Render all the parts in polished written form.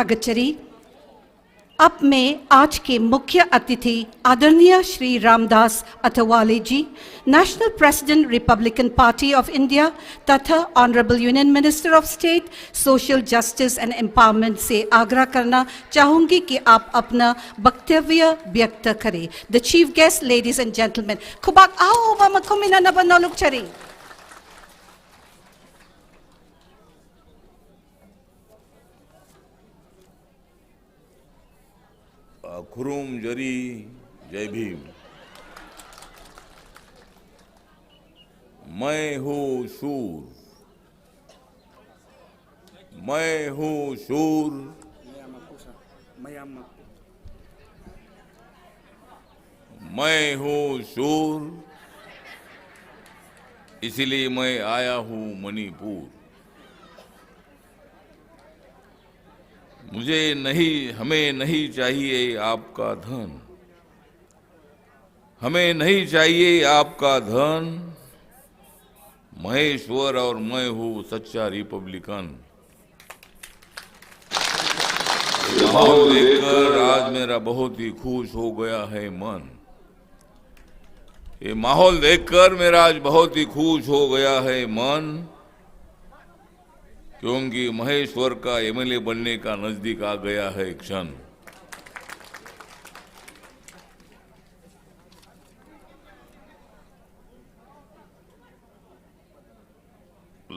Thagachari. अब मैं आज के मुख्य अतिथि आदरणीय Shri Ramdas Athawale ji, national president republican party of India तथा honourable union minister of state social justice and empowerment से आग्रह करना चाहूंगी कि आप अपना वक्तव्य व्यक्त करें. The chief guest, ladies and gentleman, खुबाक आओ बमकुमिना नबनोलुक चरी. खुरुम जरी जय भीम. मैं हूँ शूर, मैं हूँ शूर, मैं हूँ शूर, इसलिए मैं आया हूँ मणिपुर. हमें नहीं चाहिए आपका धन, हमें नहीं चाहिए आपका धन. महेश्वर और मैं हूँ सच्चा रिपब्लिकन. माहौल देखकर आज मेरा बहुत ही खुश हो गया है मन. ये माहौल देखकर मेरा आज बहुत ही खुश हो गया है मन, क्योंकि महेश्वर का एमएलए बनने का नजदीक आ गया है क्षण.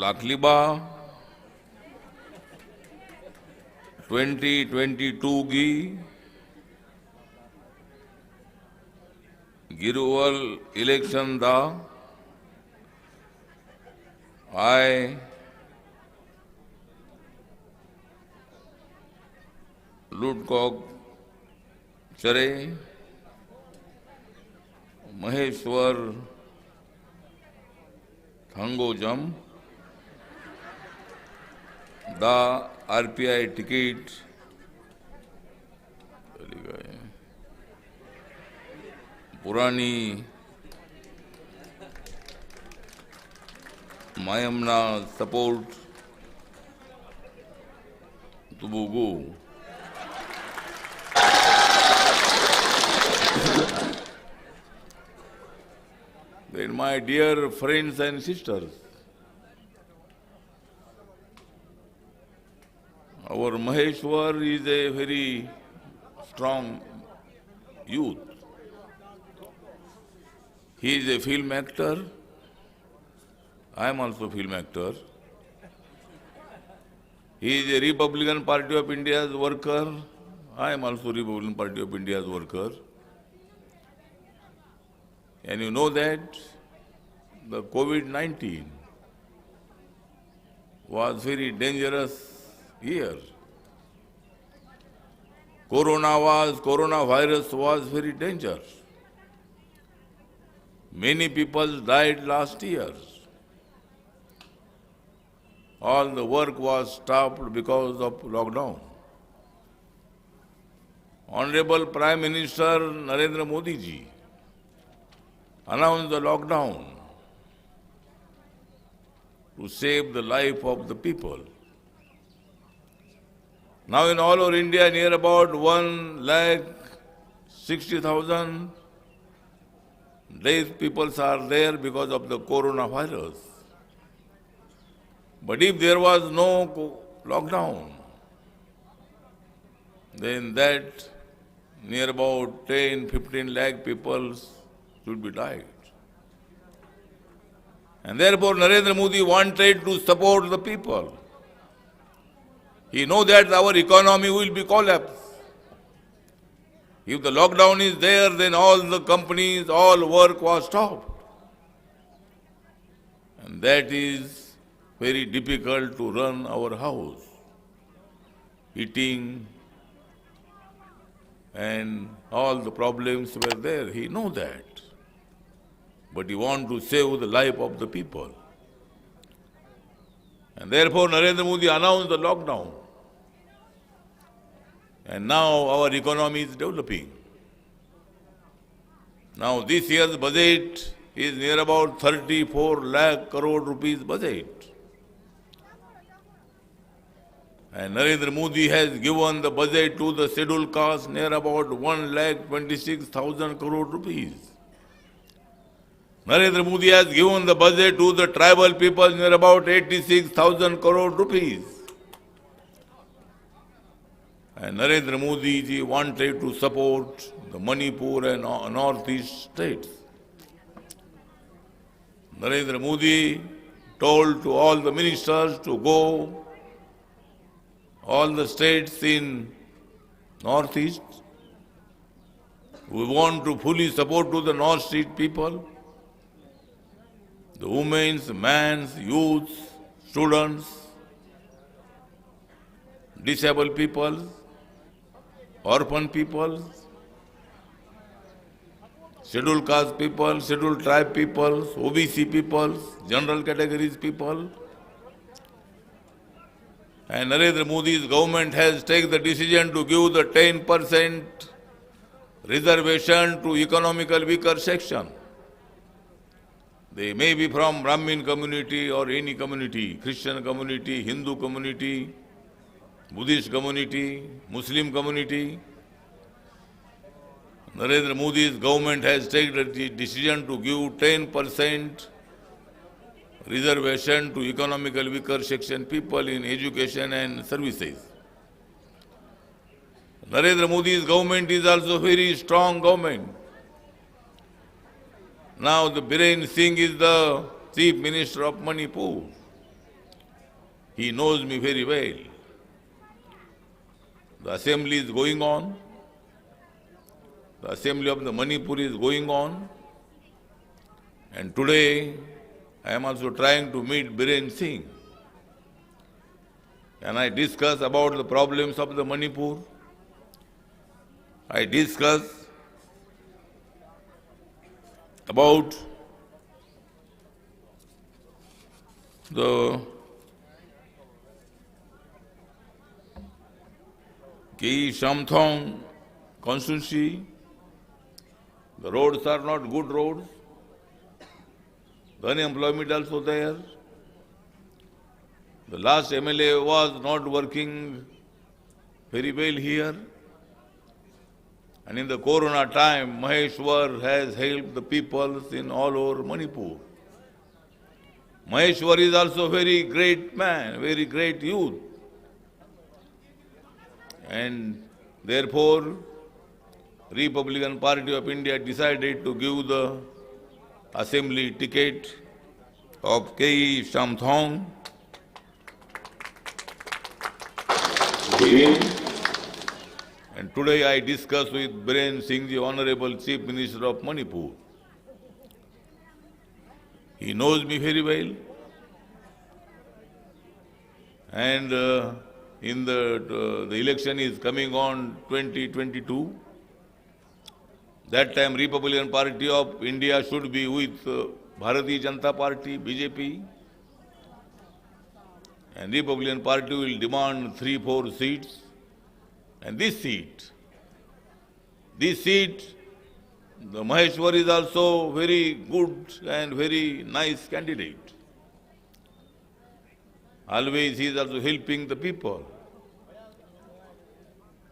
लाखलीबा 2022 की गिरुवल इलेक्शन था. आए लूटकॉक चरे महेश्वर थंगोजम द आरपीआई टिकट चली गए. पुरानी मायमना support तुबुगु. Then my dear friends and sisters, our Maheshwar is a very strong youth. He is a film actor. I am also a film actor. He is a Republican Party of India's worker. I am also Republican Party of India's worker. And you know that the COVID-19 was very dangerous year. Coronavirus was very dangerous. Many people died last year. All the work was stopped because of lockdown. Honorable Prime Minister Narendra Modi ji announced the lockdown to save the life of the people. Now in all over India, near about 1,60,000 dead people are there because of the coronavirus. But if there was no lockdown, then that near about 10-15 lakh people should be died. And therefore Narendra Modi wanted to support the people. He knows that our economy will be collapsed. If the lockdown is there, then all the companies, all work was stopped. And that is very difficult to run our house. Eating and all the problems were there. He knows that. But he wants to save the life of the people. And therefore Narendra Modi announced the lockdown. And now our economy is developing. Now this year's budget is near about 34 lakh crore rupees budget. And Narendra Modi has given the budget to the scheduled caste near about 1,26,000 crore rupees. Narendra Modi has given the budget to the tribal people near about 86,000 crore rupees. And Narendra Modi ji wanted to support the Manipur and Northeast states. Narendra Modi told to all the ministers to go all the states in Northeast. We want to fully support to the Northeast people, the women's, men's, youths, students, disabled people, orphan people, scheduled caste people, scheduled tribe people, OBC people, general categories people. And Narendra Modi's government has taken the decision to give the 10% reservation to economical weaker section. They may be from Brahmin community or any community, Christian community, Hindu community, Buddhist community, Muslim community. Narendra Modi's government has taken the decision to give 10% reservation to economical weaker section people in education and services. Narendra Modi's government is also very strong government. Now the Biren Singh is the Chief Minister of Manipur. He knows me very well. The assembly is going on. The assembly of the Manipur is going on. And today I am also trying to meet Biren Singh. And I discuss about the problems of the Manipur. I discuss about the Ki Shamthong constituency. The roads are not good roads. The unemployment also there. The last MLA was not working very well here. And in the Corona time, Maheshwar has helped the people in all over Manipur. Maheshwar is also very great man, very great youth. And therefore, Republican Party of India decided to give the assembly ticket of K. Shamthong to him. And today I discussed with Biren Singh, the Honorable Chief Minister of Manipur. He knows me very well. And in the election is coming on 2022. That time Republican Party of India should be with Bharatiya Janata Party, BJP. And Republican Party will demand 3-4 seats. And this seat, the Maheshwar is also very good and very nice candidate. Always he is also helping the people.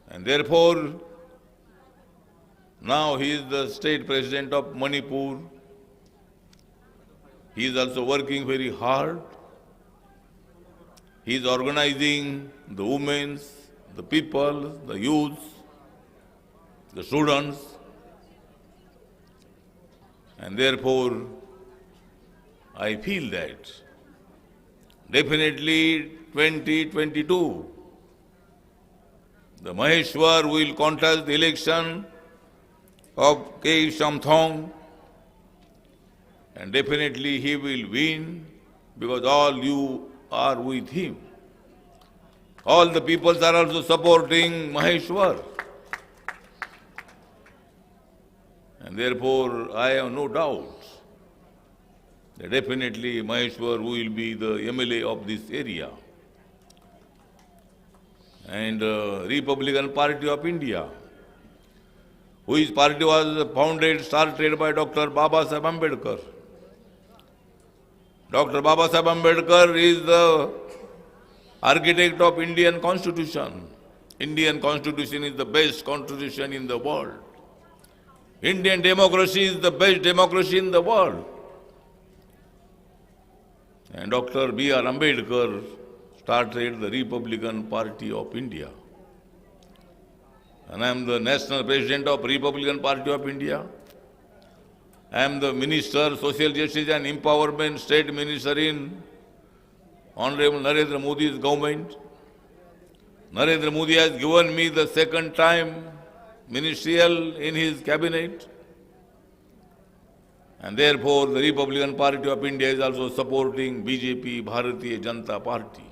And therefore, now he is the state president of Manipur. He is also working very hard. He is organizing the women, the people, the youths, the students. And therefore, I feel that definitely 2022, the Maheshwar will contest the election of K. Shamthong, and definitely he will win because all you are with him. All the peoples are also supporting Maheshwar. And therefore, I have no doubt that definitely Maheshwar will be the MLA of this area. And Republican Party of India, whose party was started by Dr. Babasaheb architect of Indian Constitution. Indian Constitution is the best constitution in the world. Indian democracy is the best democracy in the world. And Dr. B.R. Ambedkar started the Republican Party of India. And I am the National President of Republican Party of India. I am the Minister, Social Justice and Empowerment, State Minister in Honorable Narendra Modi's government. Narendra Modi has given me the second time ministerial in his cabinet. And therefore, the Republican Party of India is also supporting BJP, Bharatiya Janata Party.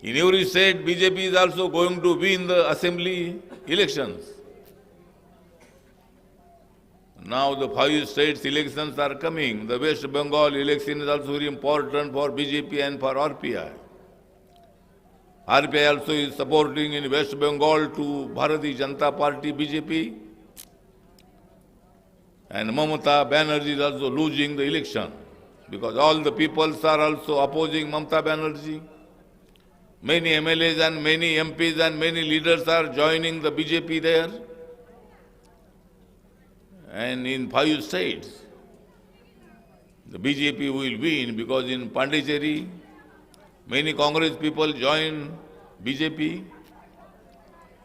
In every state, BJP is also going to win the assembly elections. Now the 5 states elections are coming. The West Bengal election is also very important for BJP and for RPI. RPI also is supporting in West Bengal to Bharatiya Janata Party, BJP. And Mamata Banerjee is also losing the election because all the peoples are also opposing Mamata Banerjee. Many MLAs and many MPs and many leaders are joining the BJP there. And in 5 states, the BJP will win because in Pondicherry, many Congress people join BJP.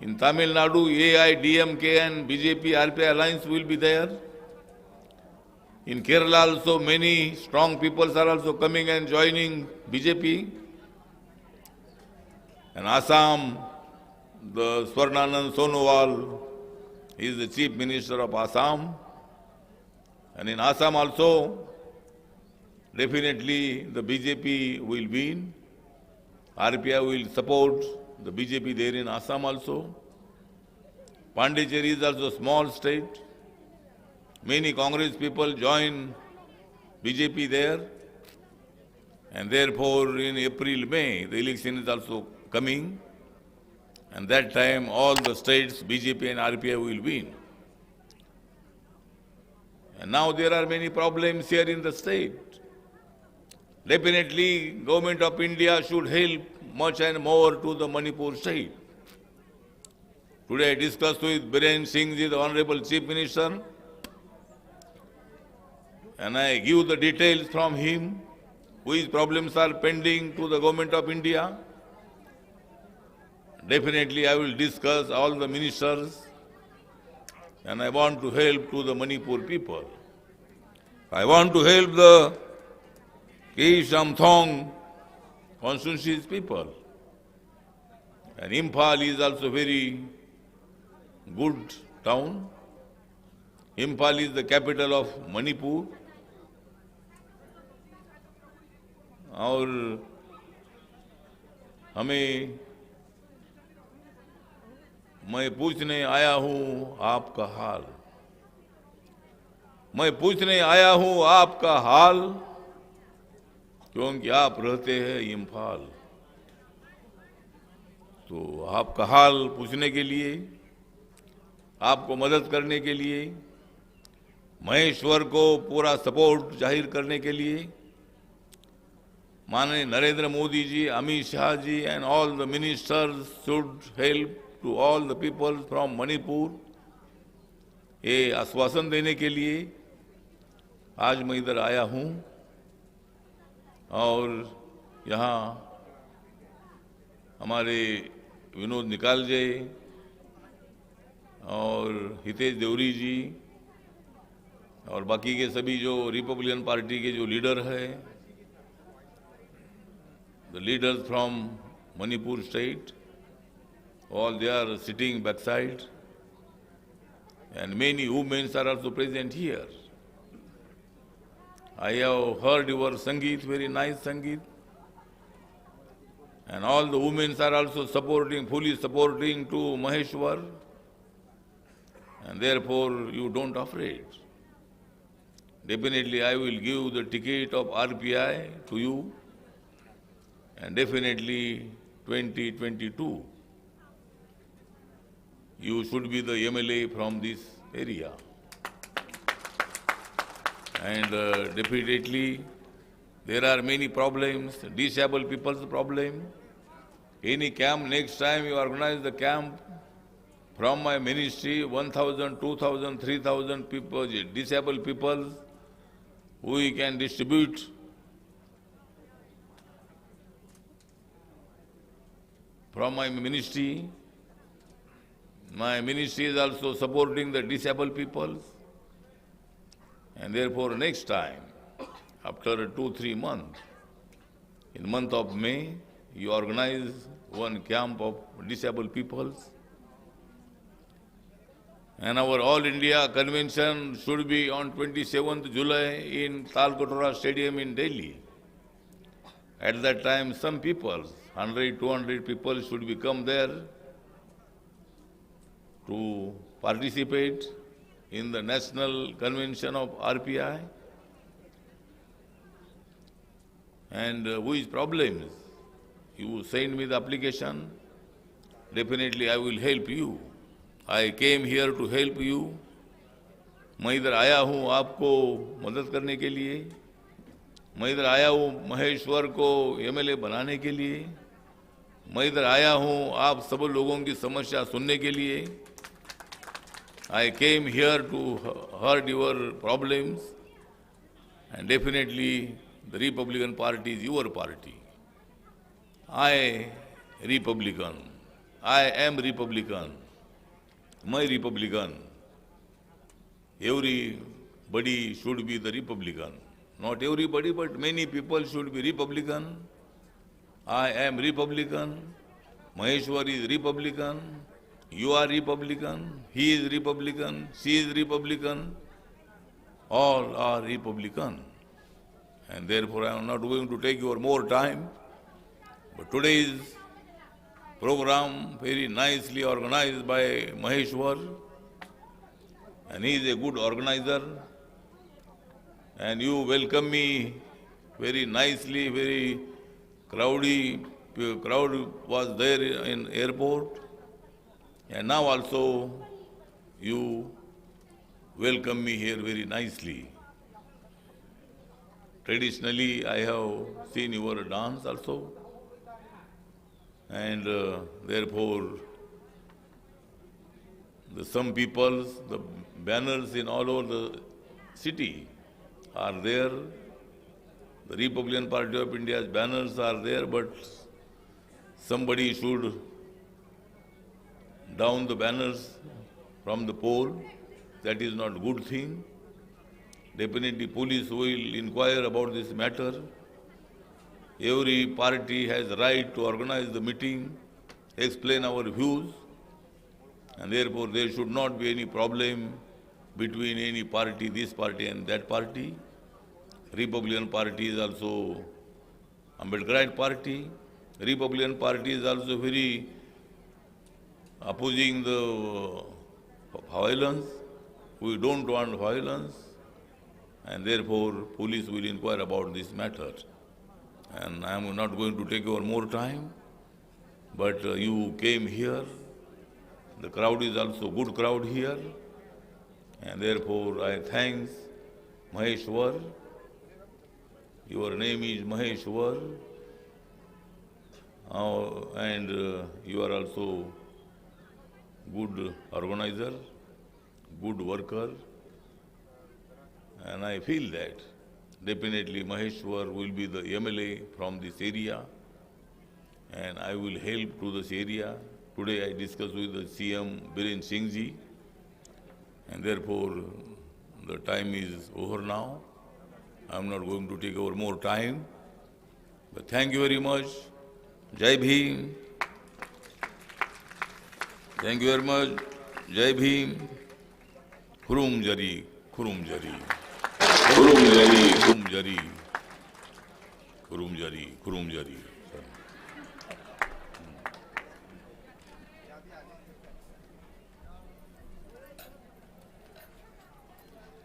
In Tamil Nadu, AIDMK and BJP RPI alliance will be there. In Kerala also, many strong people are also coming and joining BJP. And Assam, the Swarnanand Sonowal is the Chief Minister of Assam. And in Assam also, definitely the BJP will win. RPI will support the BJP there in Assam also. Pondicherry is also a small state. Many Congress people join BJP there. And therefore, in April, May, the election is also coming. And that time, all the states, BJP and RPI will win. And now there are many problems here in the state. Definitely, Government of India should help much and more to the Manipur state. Today I discussed with Biren Singh Ji, the Honorable Chief Minister, and I give the details from him, which problems are pending to the Government of India. Definitely I will discuss all the ministers, and I want to help to the Manipur people. I want to help the Ke Samthong constituencies people. And Imphal is also very good town. Imphal is the capital of Manipur. और हमें मैं पूछने आया हूँ आपका हाल, मैं पूछने आया हूँ आपका हाल, क्योंकि आप रहते हैं इम्फाल। तो आपका हाल पूछने के लिए, आपको मदद करने के लिए, महेश्वर को पूरा सपोर्ट जाहिर करने के लिए माननीय Narendra Modi ji, Amit Shah ji and all the ministers should help to all the people from Manipur, ये आश्वासन देने के लिए आज मैं इधर आया हूँ। और यहाँ हमारे विनोद निकालजे और हितेश देवरी जी और बाकी के सभी जो रिपब्लिकन पार्टी के जो लीडर हैं, the leaders from Manipur state, all they are sitting backside, and many women are also present here. I have heard your Sangeet, very nice Sangeet, and all the women are also supporting, fully supporting to Maheshwar, and therefore you don't afraid. Definitely I will give the ticket of RPI to you. And definitely 2022, you should be the MLA from this area. And definitely There are many problems, disabled people's problem. Any camp, next time you organize the camp, from my ministry, 1,000, 2,000, 3,000 people, disabled people, we can distribute. From my ministry is also supporting the disabled people. And therefore, next time, after 2-3 months, in month of May, you organize one camp of disabled peoples. And our All India Convention should be on 27th July in Talkotara Stadium in Delhi. At that time, some people, 100, 200 people should be come there to participate in the National Convention of RPI. And with problems, you send me the application, definitely I will help you. I came here to help you. मैं इधर आया हूँ आपको मदद करने के लिए. मैं इधर आया हूँ महेश्वर को एमएलए बनाने के लिए. मैं इधर आया हूँ आप सब लोगों की समस्या सुनने के लिए. I came here to heard your problems, and definitely the Republican Party is your party. I Republican. I am Republican. My Republican. Everybody should be the Republican. Not everybody, but many people should be Republican. I am Republican. Maheshwar is Republican. You are Republican. He is Republican. She is Republican. All are Republican. And therefore I am not going to take your more time. But today's program very nicely organized by Maheshwar, and he is a good organizer, and you welcome me very nicely. Very crowd was there in airport, and now also you welcome me here very nicely. Traditionally I have seen your dance also. And therefore, some people's, the banners in all over the city are there. The Republican Party of India's banners are there, but somebody should down the banners from the pole. That is not a good thing. Definitely police will inquire about this matter. Every party has the right to organize the meeting, explain our views, and therefore there should not be any problem between any party, this party and that party. Republican Party is also Ambedkarite Party. Republican Party is also very opposing the violence. We don't want violence, and therefore police will inquire about this matter. And I am not going to take your more time, but you came here. The crowd is also a good crowd here, and therefore I thanks Maheshwar. Your name is Maheshwar, and you are also good organizer, good worker, and I feel that definitely Maheshwar will be the MLA from this area, and I will help to this area. Today I discussed with the CM Biren Singh ji, and therefore the time is over now. I am not going to take over more time, but thank you very much. Jai Bhim. Thank you very much. Jai Bhim. Kurum Jari, Kurum Jari. Kurum Jari, Kurum Jari. Kurum Jari, Kurum Jari.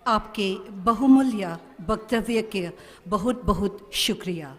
आपके बहुमूल्य वक्तव्य के बहुत बहुत शुक्रिया।